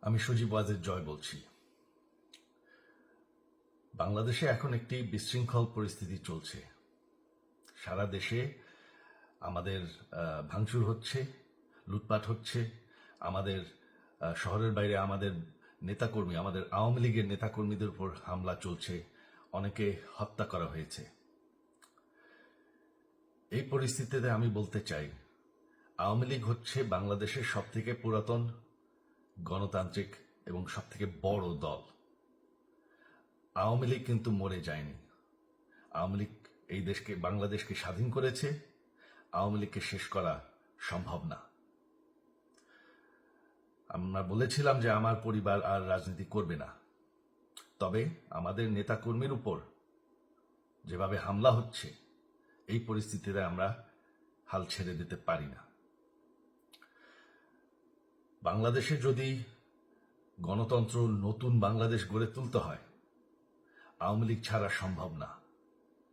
আমি সজীব ওয়াজেদ জয় বলছি। বাংলাদেশে এখন একটি বিশৃঙ্খল পরিস্থিতি চলছে। সারা দেশে আমাদের ভাঙচুর হচ্ছে, লুটপাট হচ্ছে। আমাদের শহরের বাইরে আমাদের নেতাকর্মী, আমাদের আওয়ামী লীগের নেতাকর্মীদের উপর হামলা চলছে, অনেকে হত্যা করা হয়েছে। এই পরিস্থিতিতে আমি বলতে চাই, আওয়ামী লীগ হচ্ছে বাংলাদেশের সবথেকে পুরাতন গণতান্ত্রিক এবং সবথেকে বড় দল। আওয়ামী লীগ কিন্তু মরে যায়নি। আওয়ামী লীগ এই দেশকে, বাংলাদেশকে স্বাধীন করেছে। আওয়ামী লীগকে শেষ করা সম্ভব না। আমরা বলেছিলাম যে আমার পরিবার আর রাজনীতি করবে না, তবে আমাদের নেতাকর্মীর উপর যেভাবে হামলা হচ্ছে, এই পরিস্থিতিতে আমরা হাল ছেড়ে দিতে পারি না। বাংলাদেশে যদি গণতন্ত্র, নতুন বাংলাদেশ গড়ে তুলতে হয়, আওয়ামী লীগ ছাড়া সম্ভব না।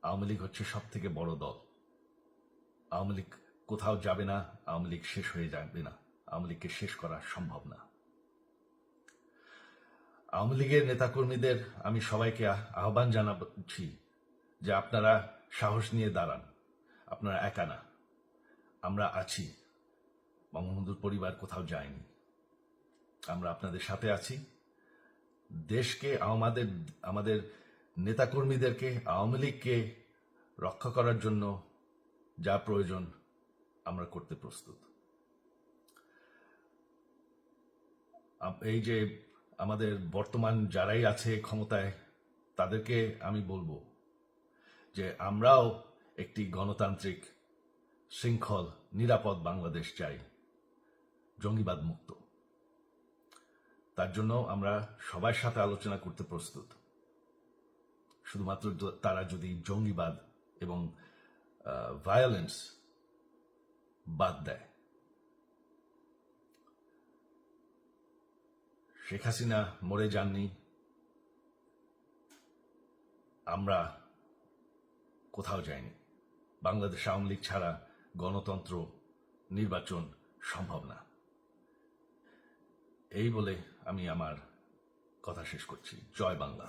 আওয়ামী লীগ হচ্ছে সব থেকে বড় দল। আওয়ামী লীগ কোথাও যাবে না, আওয়ামী লীগ শেষ হয়ে যাবে না। আওয়ামী লীগকে শেষ করা সম্ভব না। আওয়ামী লীগের নেতাকর্মীদের আমি সবাইকে আহ্বান জানাচ্ছি যে আপনারা সাহস নিয়ে দাঁড়ান। আপনারা একা না, আমরা আছি। বঙ্গবন্ধুর পরিবার কোথাও যায়নি, আমরা আপনাদের সাথে আছি। দেশকে, আমাদের নেতাকর্মীদেরকে, আওয়ামী লীগকে রক্ষা করার জন্য যা প্রয়োজন আমরা করতে প্রস্তুত। এই যে আমাদের বর্তমান যারাই আছে ক্ষমতায়, তাদেরকে আমি বলবো যে আমরাও একটি গণতান্ত্রিক, শৃঙ্খল, নিরাপদ বাংলাদেশ চাই, জঙ্গিবাদ মুক্ত। তার জন্য আমরা সবার সাথে আলোচনা করতে প্রস্তুত। শুধুমাত্র তারা যদি জঙ্গিবাদ এবং ভায়োলেন্স বাদ দেয়। শেখ হাসিনা মরে যাননি, আমরা কোথাও যাইনি। বাংলাদেশ আওয়ামী লীগ ছাড়া গণতন্ত্র, নির্বাচন সম্ভব না। এই বলে আমি আমার কথা শেষ করছি। জয় বাংলা।